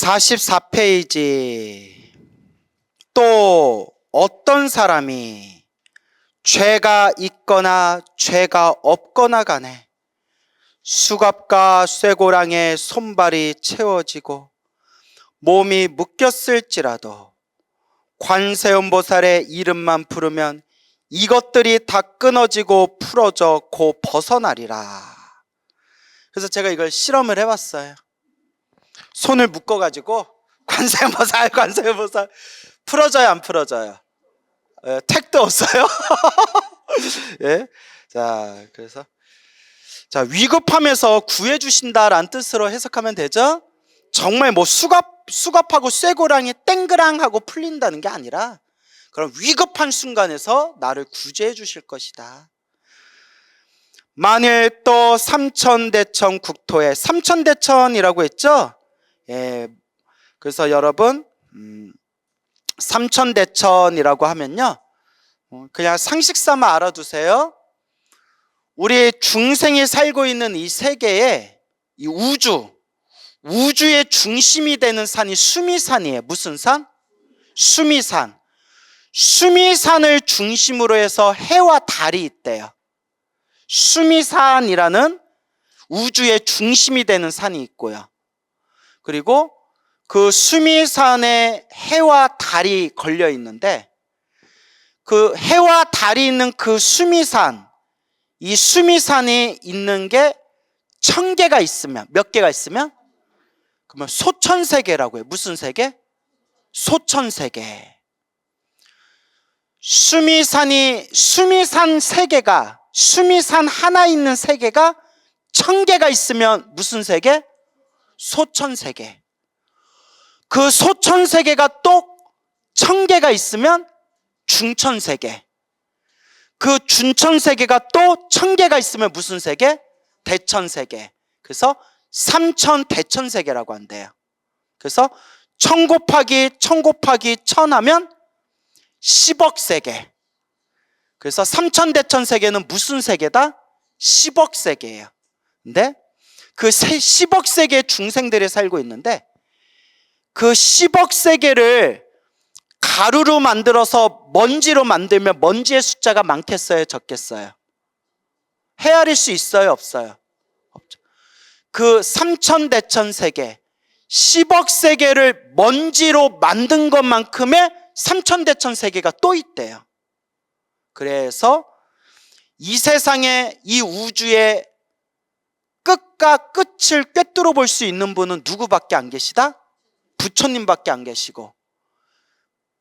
44페이지. 또 어떤 사람이 죄가 있거나 죄가 없거나 간에 수갑과 쇠고랑에 손발이 채워지고 몸이 묶였을지라도 관세음보살의 이름만 부르면 이것들이 다 끊어지고 풀어져 고 벗어나리라. 그래서 제가 이걸 실험을 해봤어요. 손을 묶어가지고 관세음보살 풀어져요, 안 풀어져요? 택도 없어요. 예? 자, 그래서 위급함에서 구해주신다라는 뜻으로 해석하면 되죠. 정말 뭐 수갑하고 쇠고랑이 땡그랑 하고 풀린다는 게 아니라 그런 위급한 순간에서 나를 구제해 주실 것이다. 만일 또 삼천대천 국토에, 삼천대천이라고 했죠. 예, 그래서 여러분 삼천대천이라고 하면요, 그냥 상식 삼아 알아두세요. 우리 중생이 살고 있는 이 세계에, 이 우주의 중심이 되는 산이 수미산이에요. 무슨 산? 수미산. 수미산을 중심으로 해서 해와 달이 있대요. 수미산이라는 우주의 중심이 되는 산이 있고요. 그리고 그 수미산에 해와 달이 걸려 있는데, 그 해와 달이 있는 그 수미산, 이 수미산이 있는 게 1000개가 있으면, 몇 개가 있으면? 그러면 소천세계라고 해요. 무슨 세계? 소천세계. 수미산 세계가, 수미산 하나 있는 세계가 1000개가 있으면 무슨 세계? 소천세계. 그 소천세계가 또 1000개가 있으면 중천세계. 그 중천세계가 또 1000개가 있으면 무슨 세계? 대천세계. 그래서 삼천대천세계라고 한대요. 그래서 1000 곱하기 1000 곱하기 1000 하면 10억 세계. 그래서 삼천대천세계는 무슨 세계다? 10억 세계예요. 근데 그 10억 세계의 중생들이 살고 있는데, 그 10억 세계를 가루로 만들어서 먼지로 만들면 먼지의 숫자가 많겠어요, 적겠어요? 헤아릴 수 있어요, 없어요? 없죠. 그 삼천대천 세계, 10억 세계를 먼지로 만든 것만큼의 삼천대천 세계가 또 있대요. 그래서 이 세상에, 이 우주의 끝과 끝을 꿰뚫어 볼 수 있는 분은 누구밖에 안 계시다? 부처님밖에 안 계시고,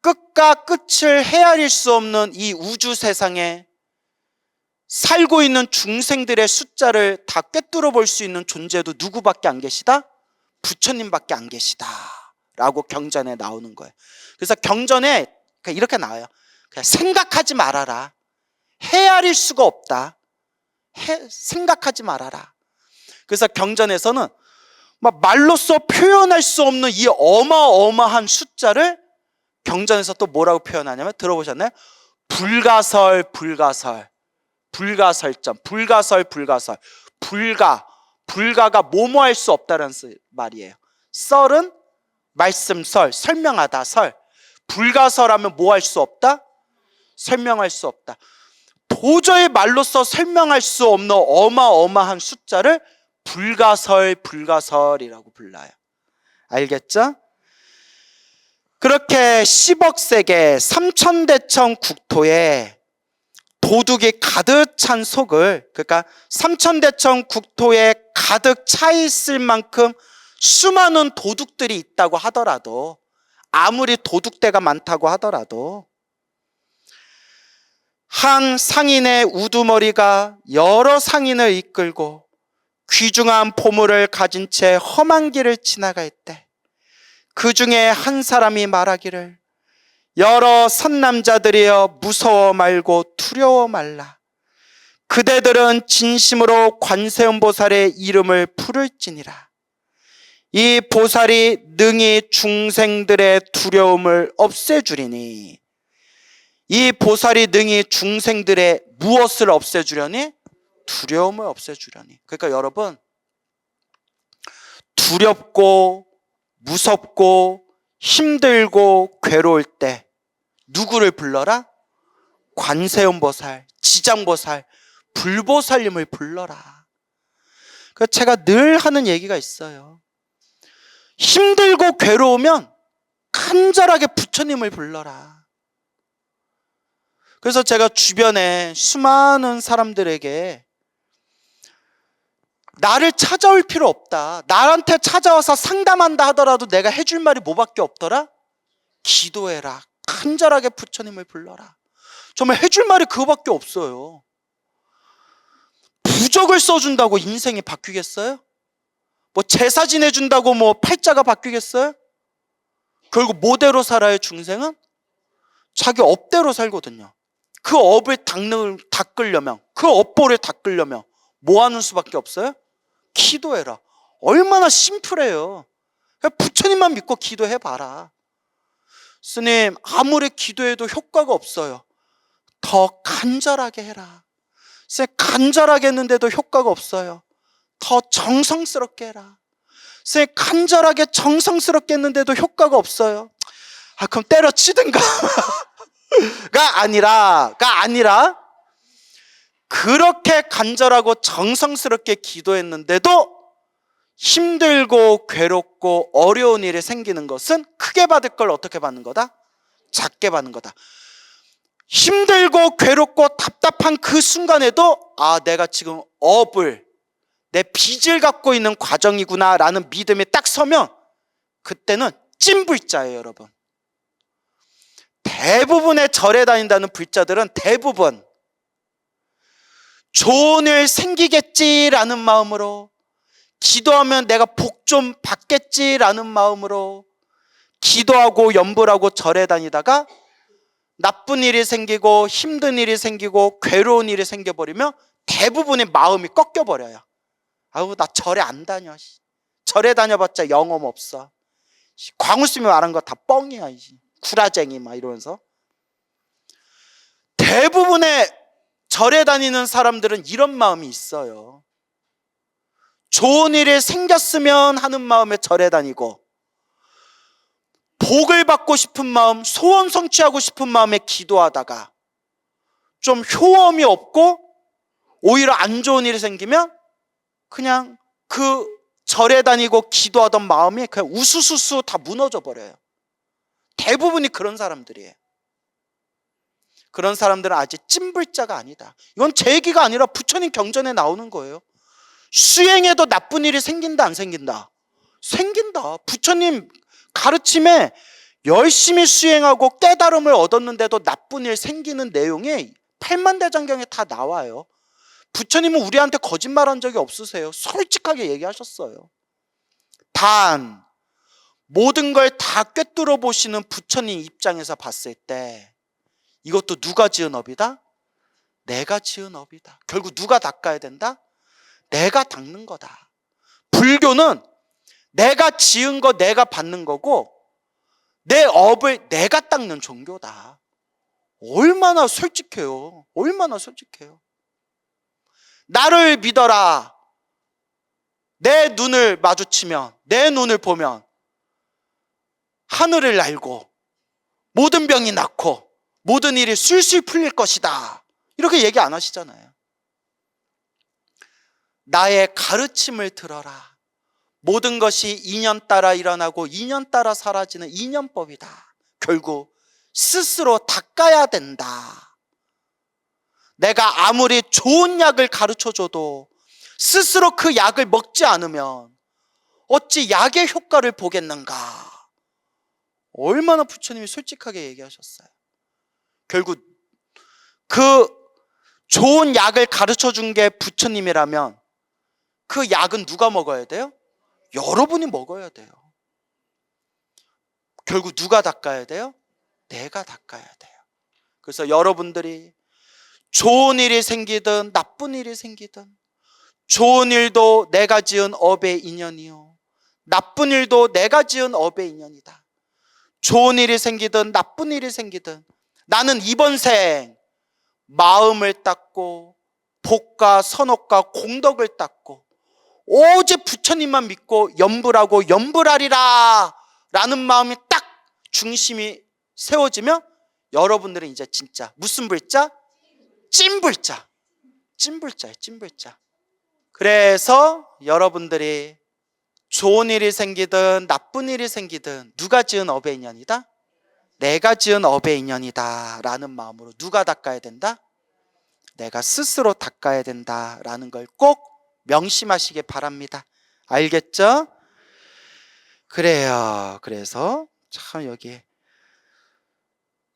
끝과 끝을 헤아릴 수 없는 이 우주 세상에 살고 있는 중생들의 숫자를 다 꿰뚫어 볼 수 있는 존재도 누구밖에 안 계시다? 부처님밖에 안 계시다 라고 경전에 나오는 거예요. 그래서 경전에 이렇게 나와요. 그냥 생각하지 말아라. 헤아릴 수가 없다. 생각하지 말아라. 그래서 경전에서는 막 말로써 표현할 수 없는 이 어마어마한 숫자를 경전에서 또 뭐라고 표현하냐면, 들어보셨나요? 불가설점, 불가가 뭐뭐 할 수 없다는 말이에요. 설은 말씀설, 설명하다 설. 불가설하면 뭐 할 수 없다? 설명할 수 없다. 도저히 말로써 설명할 수 없는 어마어마한 숫자를 불가설이라고 불러요. 알겠죠? 그렇게 10억 세계, 삼천대천 국토에 도둑이 가득 찬 속을, 그러니까 삼천대천 국토에 가득 차 있을 만큼 수많은 도둑들이 있다고 하더라도, 아무리 도둑대가 많다고 하더라도, 한 상인의 우두머리가 여러 상인을 이끌고 귀중한 보물을 가진 채 험한 길을 지나갈 때, 그 중에 한 사람이 말하기를, 여러 선남자들이여 무서워 말고 두려워 말라. 그대들은 진심으로 관세음보살의 이름을 부를지니라. 이 보살이 능히 중생들의 두려움을 없애주리니. 이 보살이 능히 중생들의 무엇을 없애주려니? 두려움을 없애주려니. 그러니까 여러분, 두렵고 무섭고 힘들고 괴로울 때 누구를 불러라? 관세음보살, 지장보살, 불보살님을 불러라. 그 제가 늘 하는 얘기가 있어요. 힘들고 괴로우면 간절하게 부처님을 불러라. 그래서 제가 주변에 수많은 사람들에게 나를 찾아올 필요 없다, 나한테 찾아와서 상담한다 하더라도 내가 해줄 말이 뭐밖에 없더라? 기도해라. 간절하게 부처님을 불러라. 정말 해줄 말이 그거밖에 없어요. 부적을 써준다고 인생이 바뀌겠어요? 뭐 제사 지내준다고 뭐 팔자가 바뀌겠어요? 결국 뭐대로 살아요? 중생은 자기 업대로 살거든요. 그 업을 닦으려면, 그 업보를 닦으려면 뭐 하는 수밖에 없어요? 기도해라. 얼마나 심플해요. 부처님만 믿고 기도해봐라. 스님, 아무리 기도해도 효과가 없어요. 더 간절하게 해라. 스님, 간절하게 했는데도 효과가 없어요. 더 정성스럽게 해라. 스님, 간절하게 정성스럽게 했는데도 효과가 없어요. 그럼 때려치든가. 가 아니라 그렇게 간절하고 정성스럽게 기도했는데도 힘들고 괴롭고 어려운 일이 생기는 것은 크게 받을 걸 어떻게 받는 거다? 작게 받는 거다. 힘들고 괴롭고 답답한 그 순간에도 내가 지금 내 빚을 갖고 있는 과정이구나 라는 믿음이 딱 서면 그때는 찐불자예요. 여러분, 대부분의 절에 다닌다는 불자들은 대부분 좋은 일 생기겠지라는 마음으로, 기도하면 내가 복 좀 받겠지라는 마음으로 기도하고 염불하고 절에 다니다가 나쁜 일이 생기고 힘든 일이 생기고 괴로운 일이 생겨버리면 대부분의 마음이 꺾여버려요. 나 절에 안 다녀. 절에 다녀봤자 영험 없어. 광우스님이 말한 거 다 뻥이야. 구라쟁이 막 이러면서. 대부분의 절에 다니는 사람들은 이런 마음이 있어요. 좋은 일이 생겼으면 하는 마음에 절에 다니고, 복을 받고 싶은 마음, 소원 성취하고 싶은 마음에 기도하다가 좀 효험이 없고 오히려 안 좋은 일이 생기면 그냥 그 절에 다니고 기도하던 마음이 그냥 우수수수 다 무너져 버려요. 대부분이 그런 사람들이에요. 그런 사람들은 아직 찐불자가 아니다. 이건 제 얘기가 아니라 부처님 경전에 나오는 거예요. 수행해도 나쁜 일이 생긴다 안 생긴다? 생긴다. 부처님 가르침에 열심히 수행하고 깨달음을 얻었는데도 나쁜 일 생기는 내용이 팔만대장경에 다 나와요. 부처님은 우리한테 거짓말한 적이 없으세요. 솔직하게 얘기하셨어요. 단 모든 걸 다 꿰뚫어 보시는 부처님 입장에서 봤을 때 이것도 누가 지은 업이다? 내가 지은 업이다. 결국 누가 닦아야 된다? 내가 닦는 거다. 불교는 내가 지은 거 내가 받는 거고 내 업을 내가 닦는 종교다. 얼마나 솔직해요. 얼마나 솔직해요. 나를 믿어라. 내 눈을 마주치면, 내 눈을 보면 하늘을 날고 모든 병이 낫고 모든 일이 술술 풀릴 것이다. 이렇게 얘기 안 하시잖아요. 나의 가르침을 들어라. 모든 것이 인연 따라 일어나고 인연 따라 사라지는 인연법이다. 결국 스스로 닦아야 된다. 내가 아무리 좋은 약을 가르쳐줘도 스스로 그 약을 먹지 않으면 어찌 약의 효과를 보겠는가. 얼마나 부처님이 솔직하게 얘기하셨어요. 결국 그 좋은 약을 가르쳐준 게 부처님이라면 그 약은 누가 먹어야 돼요? 여러분이 먹어야 돼요. 결국 누가 닦아야 돼요? 내가 닦아야 돼요. 그래서 여러분들이 좋은 일이 생기든 나쁜 일이 생기든, 좋은 일도 내가 지은 업의 인연이요, 나쁜 일도 내가 지은 업의 인연이다. 좋은 일이 생기든 나쁜 일이 생기든 나는 이번 생 마음을 닦고 복과 선업과 공덕을 닦고 오직 부처님만 믿고 염불하고 염불하리라 라는 마음이 딱 중심이 세워지면 여러분들은 이제 진짜 무슨 불자? 찐불자. 찐불자예요, 찐불자. 그래서 여러분들이 좋은 일이 생기든 나쁜 일이 생기든 누가 지은 업의 인연이다? 내가 지은 업의 인연이다 라는 마음으로 누가 닦아야 된다? 내가 스스로 닦아야 된다 라는 걸 꼭 명심하시기 바랍니다. 알겠죠? 그래요. 그래서 참 여기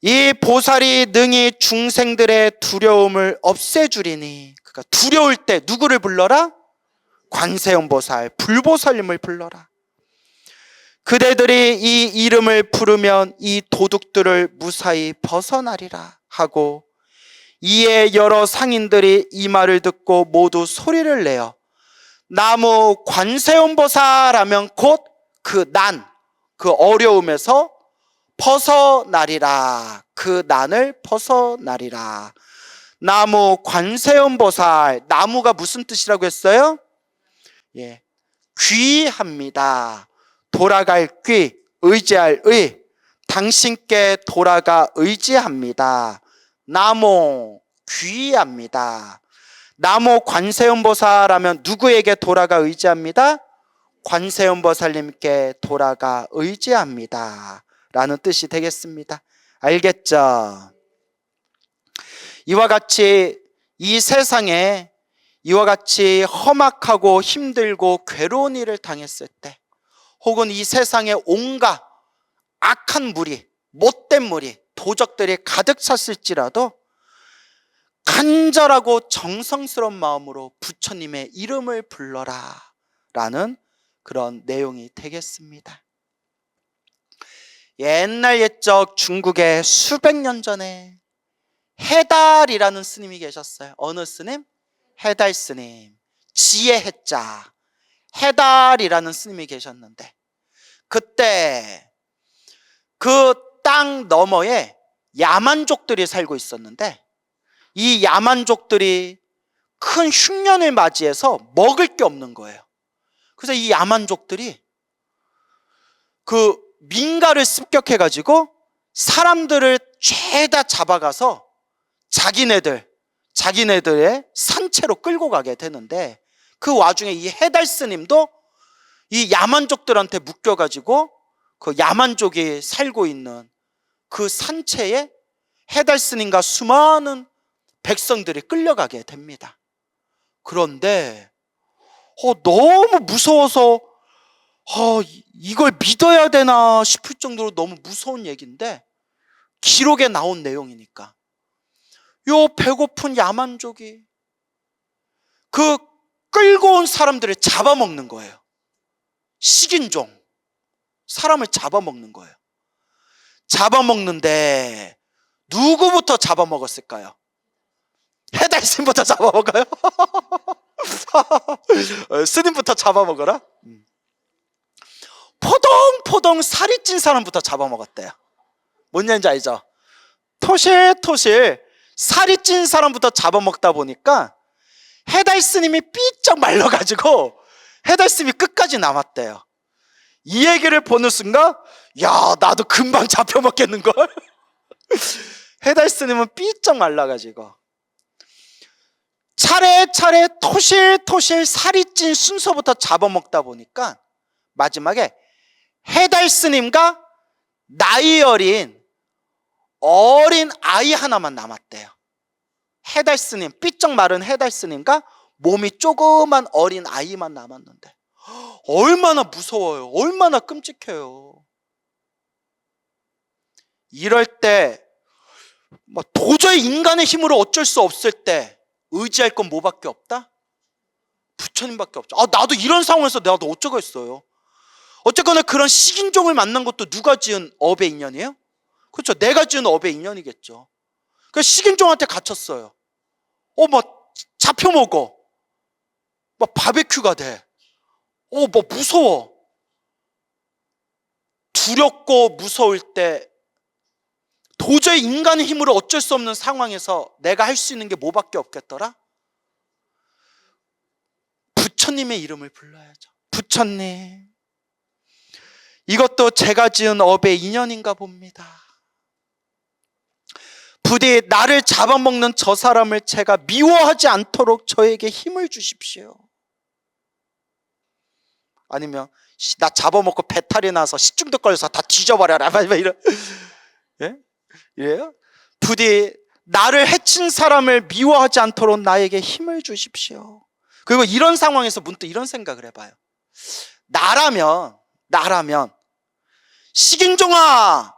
이 보살이 능히 중생들의 두려움을 없애주리니, 그러니까 두려울 때 누구를 불러라? 관세음보살, 불보살님을 불러라. 그대들이 이 이름을 부르면 이 도둑들을 무사히 벗어나리라 하고, 이에 여러 상인들이 이 말을 듣고 모두 소리를 내어 나무 관세음보살 하면 곧 그 난, 그 어려움에서 벗어나리라. 그 난을 벗어나리라. 나무 관세음보살. 나무가 무슨 뜻이라고 했어요? 예, 귀합니다. 돌아갈 귀, 의지할 의. 당신께 돌아가 의지합니다. 나무 귀합니다. 나무 관세음보살 하면 누구에게 돌아가 의지합니다? 관세음보살님께 돌아가 의지합니다 라는 뜻이 되겠습니다. 알겠죠? 이와 같이 이 세상에 이와 같이 험악하고 힘들고 괴로운 일을 당했을 때, 혹은 이 세상에 온갖 악한 무리, 못된 무리, 도적들이 가득 찼을지라도 간절하고 정성스러운 마음으로 부처님의 이름을 불러라 라는 그런 내용이 되겠습니다. 옛날 옛적 중국에 수백 년 전에 해달이라는 스님이 계셨어요. 어느 스님? 해달 스님. 지혜 해자 해달이라는 스님이 계셨는데, 그때 그 땅 너머에 야만족들이 살고 있었는데, 이 야만족들이 큰 흉년을 맞이해서 먹을 게 없는 거예요. 그래서 이 야만족들이 그 민가를 습격해가지고 사람들을 죄다 잡아가서 자기네들의 산채로 끌고 가게 되는데, 그 와중에 이 해달 스님도 이 야만족들한테 묶여가지고 그 야만족이 살고 있는 그 산채에 해달 스님과 수많은 백성들이 끌려가게 됩니다. 그런데 너무 무서워서 이걸 믿어야 되나 싶을 정도로 너무 무서운 얘기인데, 기록에 나온 내용이니까 요 배고픈 야만족이 그 끌고 온 사람들을 잡아먹는 거예요. 식인종, 사람을 잡아먹는 거예요. 잡아먹는데 누구부터 잡아먹었을까요? 해달스님부터 잡아먹어요? 스님부터 잡아먹어라? 포동포동 살이 찐 사람부터 잡아먹었대요. 뭔 얘기인지 알죠? 토실토실 살이 찐 사람부터 잡아먹다 보니까 해달스님이 삐쩍 말라가지고 해달스님이 끝까지 남았대요. 이 얘기를 보는 순간, 야, 나도 금방 잡혀먹겠는걸? 해달스님은 삐쩍 말라가지고 차례차례 토실토실 살이 찐 순서부터 잡아먹다 보니까 마지막에 해달스님과 나이 어린 아이 하나만 남았대요. 해달스님, 삐쩍 마른 해달스님과 몸이 조그만 어린 아이만 남았는데, 얼마나 무서워요. 얼마나 끔찍해요. 이럴 때 도저히 인간의 힘으로 어쩔 수 없을 때 의지할 건 뭐밖에 없다? 부처님밖에 없죠. 나도 이런 상황에서 나도 어쩌겠어요. 어쨌거나 그런 식인종을 만난 것도 누가 지은 업의 인연이에요? 그렇죠. 내가 지은 업의 인연이겠죠. 그러니까 식인종한테 갇혔어요. 잡혀 먹어. 바베큐가 돼. 무서워. 두렵고 무서울 때, 도저히 인간의 힘으로 어쩔 수 없는 상황에서 내가 할 수 있는 게 뭐밖에 없겠더라? 부처님의 이름을 불러야죠. 부처님, 이것도 제가 지은 업의 인연인가 봅니다. 부디 나를 잡아먹는 저 사람을 제가 미워하지 않도록 저에게 힘을 주십시오. 아니면 나 잡아먹고 배탈이 나서 식중독 걸려서 다 뒤져버려라 이런. 예? 이래요? 부디 나를 해친 사람을 미워하지 않도록 나에게 힘을 주십시오. 그리고 이런 상황에서 문득 이런 생각을 해봐요. 나라면 식인종아,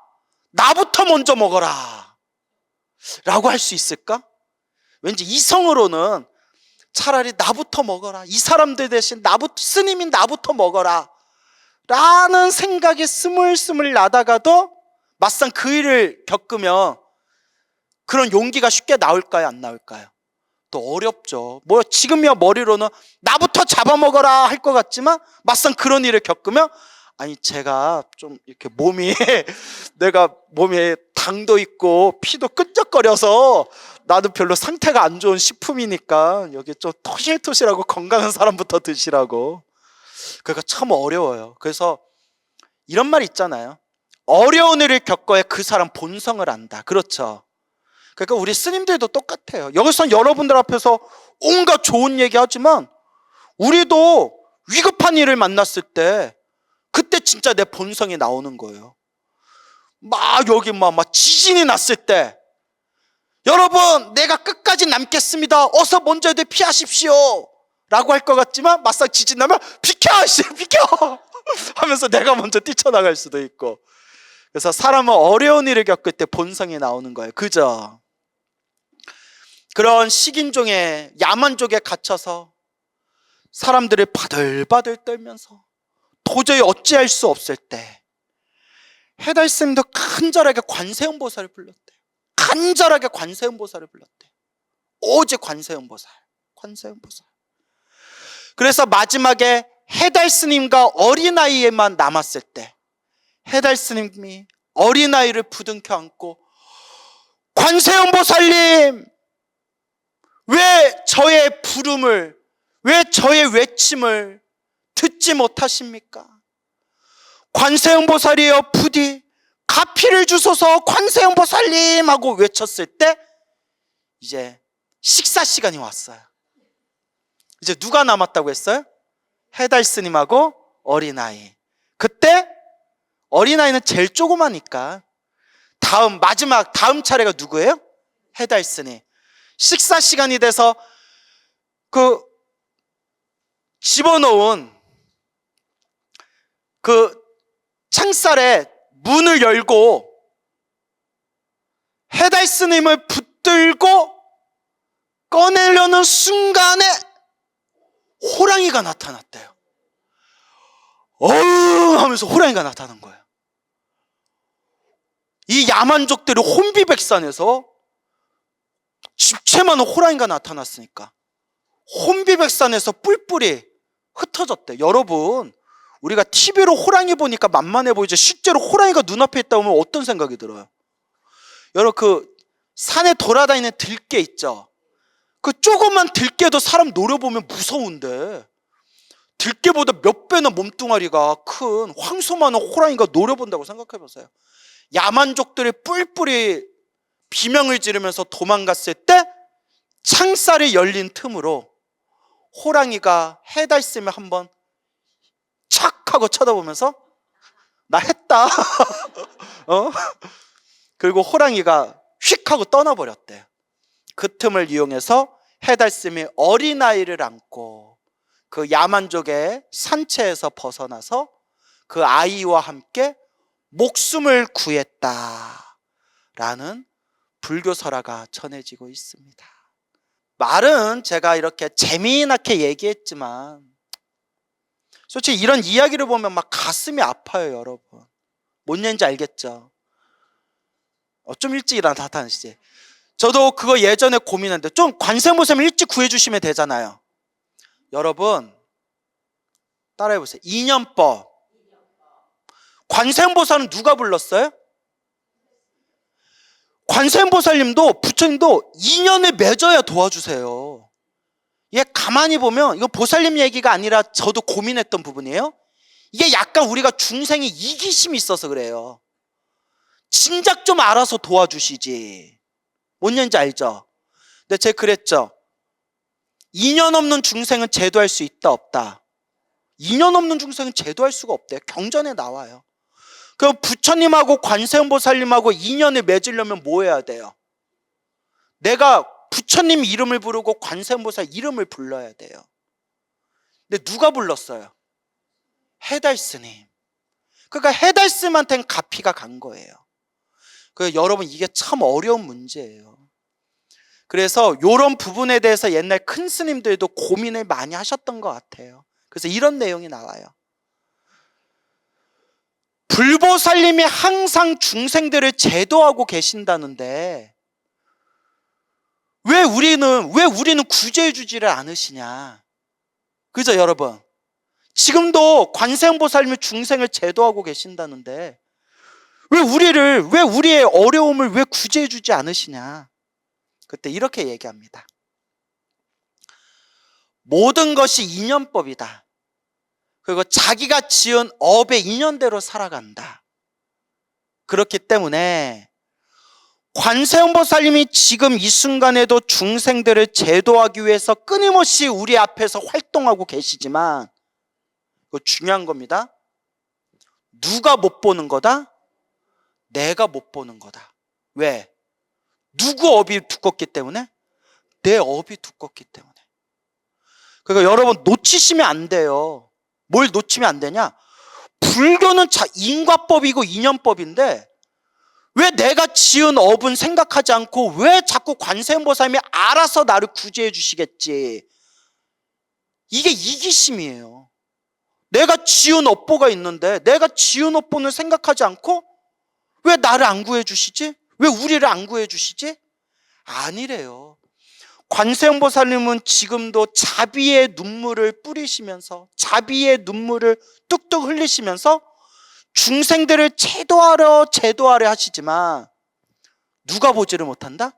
나부터 먼저 먹어라 라고 할 수 있을까? 왠지 이성으로는 차라리 나부터 먹어라, 이 사람들 대신 스님인 나부터 먹어라 라는 생각이 스물스물 나다가도 막상 그 일을 겪으면 그런 용기가 쉽게 나올까요, 안 나올까요? 또 어렵죠. 뭐 지금이야 머리로는 나부터 잡아먹어라 할 것 같지만 막상 그런 일을 겪으면, 아니 제가 좀 이렇게 내가 몸에 당도 있고 피도 끈적거려서 나도 별로 상태가 안 좋은 식품이니까 여기 좀 토실토실하고 건강한 사람부터 드시라고. 그러니까 참 어려워요. 그래서 이런 말 있잖아요. 어려운 일을 겪어야 그 사람 본성을 안다. 그렇죠. 그러니까 우리 스님들도 똑같아요. 여기서 여러분들 앞에서 온갖 좋은 얘기 하지만 우리도 위급한 일을 만났을 때 그때 진짜 내 본성이 나오는 거예요. 여기 지진이 났을 때, 여러분 내가 끝까지 남겠습니다, 어서 먼저 피하십시오 라고 할 것 같지만 막상 지진 나면 비켜 하면서 내가 먼저 뛰쳐나갈 수도 있고. 그래서 사람은 어려운 일을 겪을 때 본성이 나오는 거예요. 그죠? 그런 식인종의 야만족에 갇혀서 사람들을 바들바들 떨면서 도저히 어찌할 수 없을 때 해달스님도 간절하게 관세음보살을 불렀대요. 간절하게 관세음보살을 불렀대요. 오직 관세음보살. 그래서 마지막에 해달스님과 어린아이에만 남았을 때 해달스님이 어린아이를 부둥켜 안고, 관세음보살님, 왜 저의 부름을, 왜 저의 외침을 듣지 못하십니까? 관세음보살이여, 부디 가피를 주소서, 관세음보살님 하고 외쳤을 때 이제 식사 시간이 왔어요. 이제 누가 남았다고 했어요? 해달스님하고 어린아이. 그때 어린아이는 제일 조그마니까 다음 차례가 누구예요? 해달스님. 식사 시간이 돼서 그 집어넣은 그 창살에 문을 열고 해달스님을 붙들고 꺼내려는 순간에 호랑이가 나타났대요. 어흥 하면서 호랑이가 나타난 거예요. 이 야만족들이 혼비백산에서 집채만한 호랑이가 나타났으니까 혼비백산에서 뿔뿔이 흩어졌대. 여러분, 우리가 TV로 호랑이 보니까 만만해 보이죠. 실제로 호랑이가 눈앞에 있다 보면 어떤 생각이 들어요? 여러분, 그 산에 돌아다니는 들개 있죠? 그 조그만 들개도 사람 노려보면 무서운데 들개보다 몇 배나 몸뚱아리가 큰 황소만한 호랑이가 노려본다고 생각해 보세요. 야만족들이 뿔뿔이 비명을 지르면서 도망갔을 때 창살이 열린 틈으로 호랑이가 해달쌤을 한번 착 하고 쳐다보면서 나 했다 그리고 호랑이가 휙 하고 떠나버렸대요. 그 틈을 이용해서 해달쌤이 어린아이를 안고 그 야만족의 산채에서 벗어나서 그 아이와 함께 목숨을 구했다라는 불교 설화가 전해지고 있습니다. 말은 제가 이렇게 재미나게 얘기했지만 솔직히 이런 이야기를 보면 막 가슴이 아파요, 여러분. 뭔 얘기인지 알겠죠? 좀 일찍 일어나시지. 저도 그거 예전에 고민했는데 좀 관세음보살님 일찍 구해주시면 되잖아요. 여러분 따라해보세요. 인연법. 관세음보살은 누가 불렀어요? 관세음보살님도 부처님도 인연을 맺어야 도와주세요. 얘 가만히 보면 이거 보살님 얘기가 아니라 저도 고민했던 부분이에요. 이게 약간 우리가 중생이 이기심이 있어서 그래요. 진작 좀 알아서 도와주시지. 뭔 얘기인지 알죠? 근데 제가 그랬죠. 인연 없는 중생은 제도할 수 있다 없다? 인연 없는 중생은 제도할 수가 없대요. 경전에 나와요. 그럼 부처님하고 관세음보살님하고 인연을 맺으려면 뭐 해야 돼요? 내가 부처님 이름을 부르고 관세음보살 이름을 불러야 돼요. 근데 누가 불렀어요? 해달스님. 그러니까 해달스님한테는 가피가 간 거예요. 그래서 여러분 이게 참 어려운 문제예요. 그래서 이런 부분에 대해서 옛날 큰 스님들도 고민을 많이 하셨던 것 같아요. 그래서 이런 내용이 나와요. 불보살님이 항상 중생들을 제도하고 계신다는데 왜 우리는 구제해 주지를 않으시냐? 그죠, 여러분? 지금도 관세음보살님이 중생을 제도하고 계신다는데 왜 우리의 어려움을 왜 구제해 주지 않으시냐? 그때 이렇게 얘기합니다. 모든 것이 인연법이다. 그리고 자기가 지은 업의 인연대로 살아간다. 그렇기 때문에 관세음보살님이 지금 이 순간에도 중생들을 제도하기 위해서 끊임없이 우리 앞에서 활동하고 계시지만 이거 중요한 겁니다. 누가 못 보는 거다? 내가 못 보는 거다. 왜? 누구 업이 두껍기 때문에? 내 업이 두껍기 때문에. 그러니까 여러분 놓치시면 안 돼요. 뭘 놓치면 안 되냐? 불교는 인과법이고 인연법인데 왜 내가 지은 업은 생각하지 않고 왜 자꾸 관세음보살님이 알아서 나를 구제해 주시겠지? 이게 이기심이에요. 내가 지은 업보가 있는데 내가 지은 업보는 생각하지 않고 왜 나를 안 구해 주시지? 왜 우리를 안 구해 주시지? 아니래요. 관세음보살님은 지금도 자비의 눈물을 뿌리시면서 자비의 눈물을 뚝뚝 흘리시면서 중생들을 제도하려 하시지만 누가 보지를 못한다?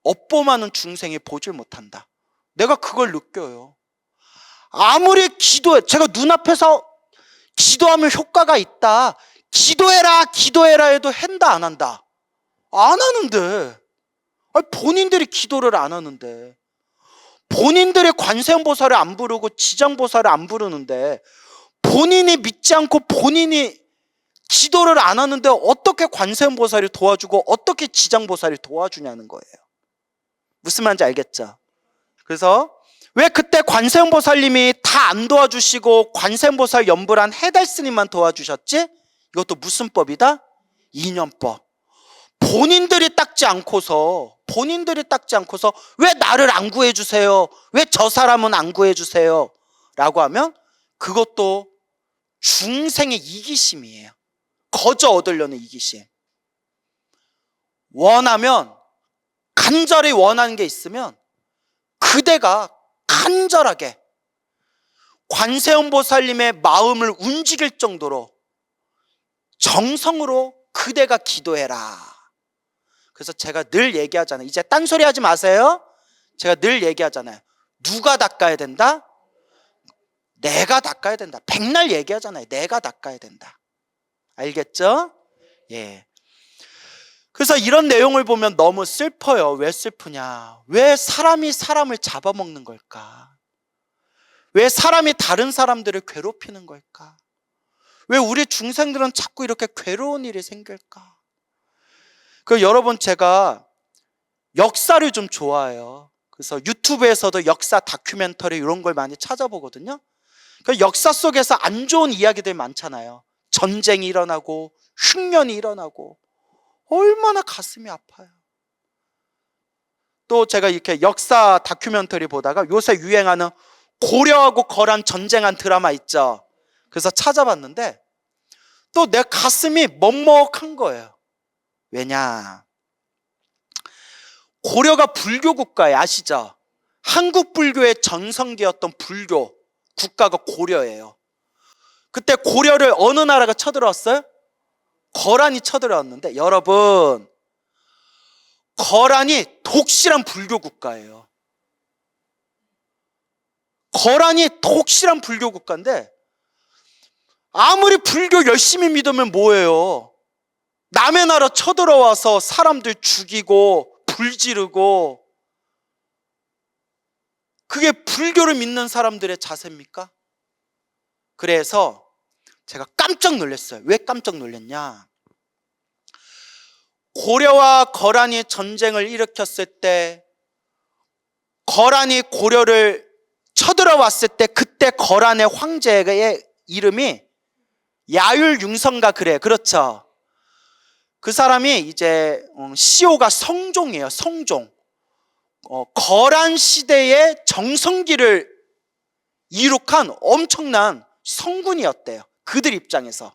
업보 많은 중생이 보질 못한다. 내가 그걸 느껴요. 아무리 제가 눈앞에서 기도하면 효과가 있다. 기도해라 해도 한다 안 한다? 안 하는데. 아니, 본인들이 기도를 안 하는데, 본인들이 관세음보살을 안 부르고 지장보살을 안 부르는데, 본인이 믿지 않고 본인이 기도를 안 하는데 어떻게 관세음보살이 도와주고 어떻게 지장보살이 도와주냐는 거예요. 무슨 말인지 알겠죠? 그래서 왜 그때 관세음보살님이 다 안 도와주시고 관세음보살 연불한 해달스님만 도와주셨지? 이것도 무슨 법이다? 인연법. 본인들이 닦지 않고서 왜 나를 안 구해주세요? 왜 저 사람은 안 구해주세요? 라고 하면 그것도 중생의 이기심이에요. 거저 얻으려는 이기심. 원하면 간절히 원하는 게 있으면 그대가 간절하게 관세음보살님의 마음을 움직일 정도로 정성으로 그대가 기도해라. 그래서 제가 늘 얘기하잖아요. 이제 딴소리 하지 마세요. 제가 늘 얘기하잖아요. 누가 닦아야 된다? 내가 닦아야 된다. 백날 얘기하잖아요. 내가 닦아야 된다. 알겠죠? 예. 그래서 이런 내용을 보면 너무 슬퍼요. 왜 슬프냐? 왜 사람이 사람을 잡아먹는 걸까? 왜 사람이 다른 사람들을 괴롭히는 걸까? 왜 우리 중생들은 자꾸 이렇게 괴로운 일이 생길까? 여러분, 제가 역사를 좀 좋아해요. 그래서 유튜브에서도 역사 다큐멘터리 이런 걸 많이 찾아보거든요. 역사 속에서 안 좋은 이야기들 많잖아요. 전쟁이 일어나고 흉년이 일어나고 얼마나 가슴이 아파요. 또 제가 이렇게 역사 다큐멘터리 보다가 요새 유행하는 고려하고 거란 전쟁한 드라마 있죠. 그래서 찾아봤는데 또 내 가슴이 먹먹한 거예요. 왜냐? 고려가 불교 국가에 아시죠? 한국 불교의 전성기였던 불교 국가가 고려예요. 그때 고려를 어느 나라가 쳐들어왔어요? 거란이 쳐들어왔는데 여러분, 거란이 독실한 불교 국가예요. 거란이 독실한 불교 국가인데 아무리 불교 열심히 믿으면 뭐예요? 남의 나라 쳐들어와서 사람들 죽이고 불 지르고, 그게 불교를 믿는 사람들의 자세입니까? 그래서 제가 깜짝 놀랐어요. 왜 깜짝 놀랐냐? 고려와 거란이 전쟁을 일으켰을 때, 거란이 고려를 쳐들어왔을 때, 그때 거란의 황제의 이름이 야율융선가 그래. 그렇죠? 그 사람이 이제 시호가 성종이에요. 성종. 거란 시대의 정성기를 이룩한 엄청난 성군이었대요. 그들 입장에서.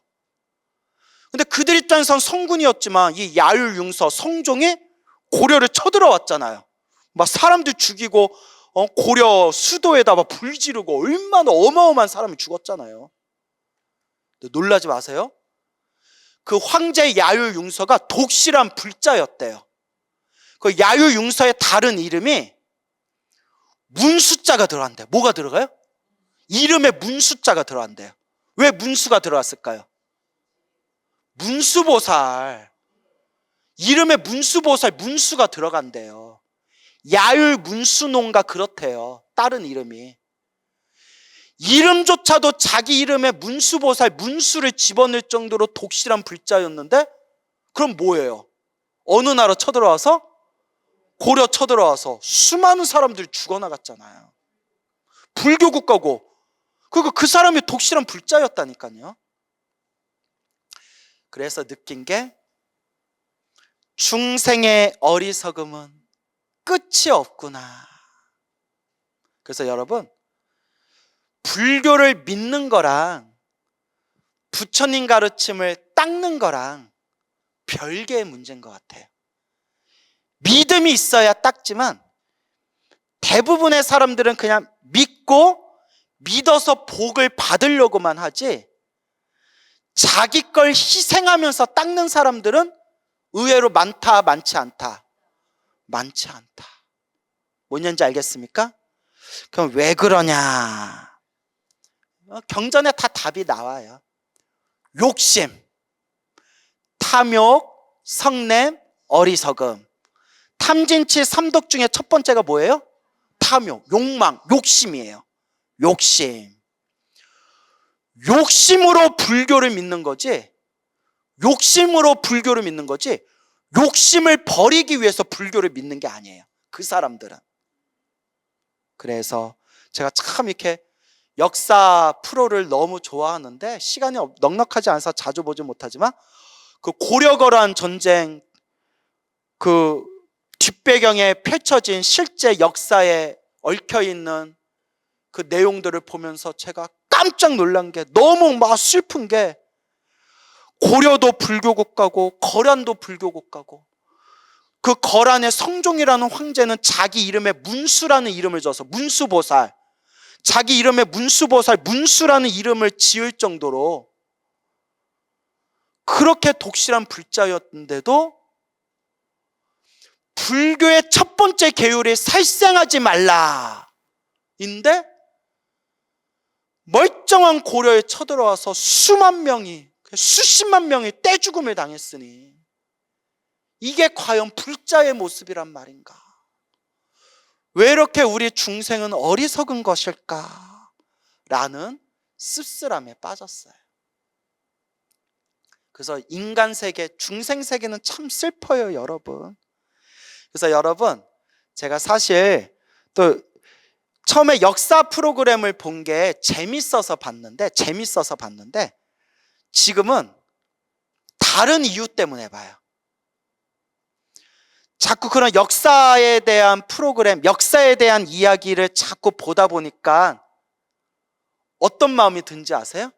근데 그들 입장에선 성군이었지만 이 야율융서 성종이 고려를 쳐들어왔잖아요. 막 사람들 죽이고 고려 수도에다 막 불 지르고 얼마나 어마어마한 사람이 죽었잖아요. 놀라지 마세요. 그 황제 야율융서가 독실한 불자였대요. 그 야율융서의 다른 이름이 문수자가 들어간대요. 뭐가 들어가요? 이름에 문수자가 들어간대요. 왜 문수가 들어갔을까요? 문수보살. 이름에 문수보살, 문수가 들어간대요. 야율문수농가 그렇대요. 다른 이름이. 이름조차도 자기 이름에 문수보살, 문수를 집어넣을 정도로 독실한 불자였는데, 그럼 뭐예요? 어느 나라 쳐들어와서? 고려 쳐들어와서 수많은 사람들이 죽어나갔잖아요. 불교 국가고. 그리고 그 사람이 독실한 불자였다니까요. 그래서 느낀 게, 중생의 어리석음은 끝이 없구나. 그래서 여러분, 불교를 믿는 거랑 부처님 가르침을 닦는 거랑 별개의 문제인 것 같아요. 믿음이 있어야 닦지만 대부분의 사람들은 그냥 믿고 믿어서 복을 받으려고만 하지, 자기 걸 희생하면서 닦는 사람들은 의외로 많다, 많지 않다? 많지 않다. 뭔지 알겠습니까? 그럼 왜 그러냐? 경전에 다 답이 나와요. 욕심, 탐욕, 성냄, 어리석음. 탐진치 삼독 중에 첫 번째가 뭐예요? 탐욕, 욕망, 욕심이에요. 욕심. 욕심으로 불교를 믿는 거지, 욕심으로 불교를 믿는 거지, 욕심을 버리기 위해서 불교를 믿는 게 아니에요. 그 사람들은. 그래서 제가 참 이렇게 역사 프로를 너무 좋아하는데, 시간이 넉넉하지 않아서 자주 보지 못하지만, 그 고려거란 전쟁 그 뒷배경에 펼쳐진 실제 역사에 얽혀있는 그 내용들을 보면서 제가 깜짝 놀란 게, 너무 막 슬픈 게, 고려도 불교 국가고 거란도 불교 국가고, 그 거란의 성종이라는 황제는 자기 이름에 문수라는 이름을 줘서 문수보살, 자기 이름에 문수보살, 문수라는 이름을 지을 정도로 그렇게 독실한 불자였는데도 불교의 첫 번째 계율이 살생하지 말라 인데, 멀쩡한 고려에 쳐들어와서 수만 명이, 수십만 명이 떼죽음을 당했으니 이게 과연 불자의 모습이란 말인가? 왜 이렇게 우리 중생은 어리석은 것일까? 라는 씁쓸함에 빠졌어요. 그래서 인간 세계, 중생 세계는 참 슬퍼요, 여러분. 그래서 여러분, 제가 사실 또 처음에 역사 프로그램을 본 게 재밌어서 봤는데 지금은 다른 이유 때문에 봐요. 자꾸 그런 역사에 대한 프로그램, 역사에 대한 이야기를 자꾸 보다 보니까 어떤 마음이 든지 아세요?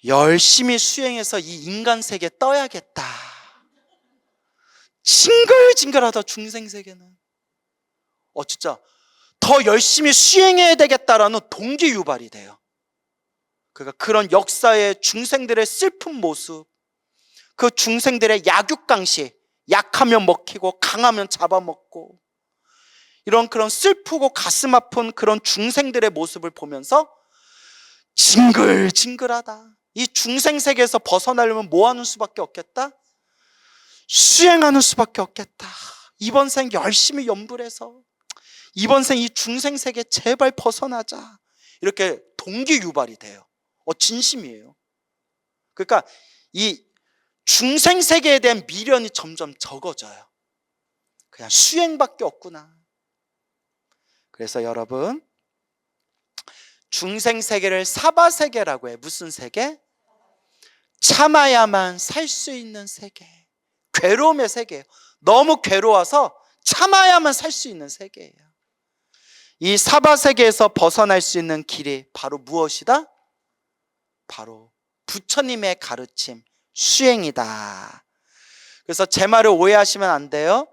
열심히 수행해서 이 인간 세계 떠야겠다. 징글징글하다, 중생 세계는. 진짜 더 열심히 수행해야 되겠다라는 동기 유발이 돼요. 그러니까 그런 역사의 중생들의 슬픈 모습, 그 중생들의 약육강식, 약하면 먹히고 강하면 잡아먹고, 이런 그런 슬프고 가슴 아픈 그런 중생들의 모습을 보면서 징글징글하다. 이 중생 세계에서 벗어나려면 뭐 하는 수밖에 없겠다? 수행하는 수밖에 없겠다. 이번 생 열심히 염불해서 이번 생 이 중생 세계 제발 벗어나자. 이렇게 동기 유발이 돼요. 진심이에요. 그러니까 이 중생 세계에 대한 미련이 점점 적어져요. 그냥 수행밖에 없구나. 그래서 여러분, 중생 세계를 사바 세계라고 해요. 무슨 세계? 참아야만 살 수 있는 세계. 괴로움의 세계예요. 너무 괴로워서 참아야만 살 수 있는 세계예요. 이 사바 세계에서 벗어날 수 있는 길이 바로 무엇이다? 바로 부처님의 가르침, 수행이다. 그래서 제 말을 오해하시면 안 돼요.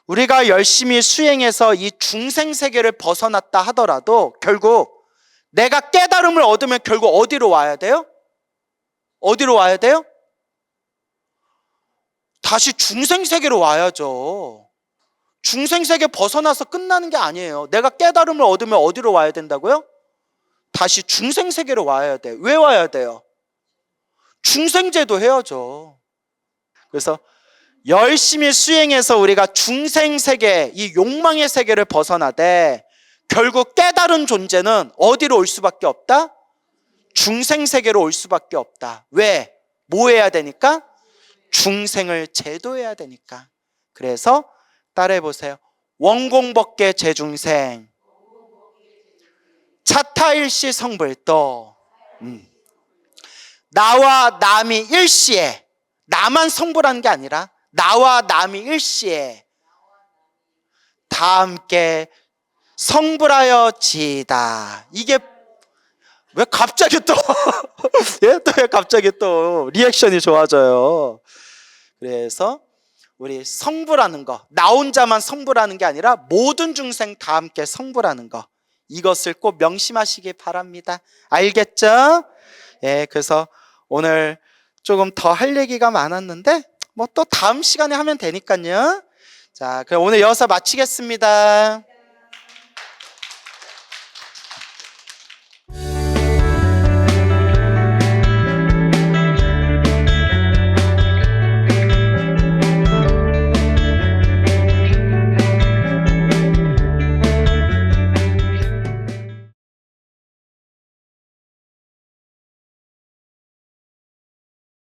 우리가 열심히 수행해서 이 중생 세계를 벗어났다 하더라도 결국 내가 깨달음을 얻으면 결국 어디로 와야 돼요? 어디로 와야 돼요? 다시 중생 세계로 와야죠. 중생 세계 벗어나서 끝나는 게 아니에요. 내가 깨달음을 얻으면 어디로 와야 된다고요? 다시 중생 세계로 와야 돼요. 왜 와야 돼요? 중생제도 해야죠. 그래서 열심히 수행해서 우리가 중생 세계, 이 욕망의 세계를 벗어나되 결국 깨달은 존재는 어디로 올 수밖에 없다? 중생 세계로 올 수밖에 없다. 왜? 뭐 해야 되니까? 중생을 제도해야 되니까. 그래서 따라해 보세요. 원공법계 제중생 차타일시 성불도. 나와 남이 일시에, 나만 성불하는 게 아니라 나와 남이 일시에 다 함께 성불하여지이다. 이게 왜 갑자기 또 예? 또 왜 갑자기 또 리액션이 좋아져요? 그래서 우리 성불하는 거, 나 혼자만 성불하는 게 아니라 모든 중생 다 함께 성불하는 거, 이것을 꼭 명심하시기 바랍니다. 알겠죠? 예, 그래서 오늘 조금 더 할 얘기가 많았는데 뭐 또 다음 시간에 하면 되니까요. 자, 그럼 오늘 여기서 마치겠습니다.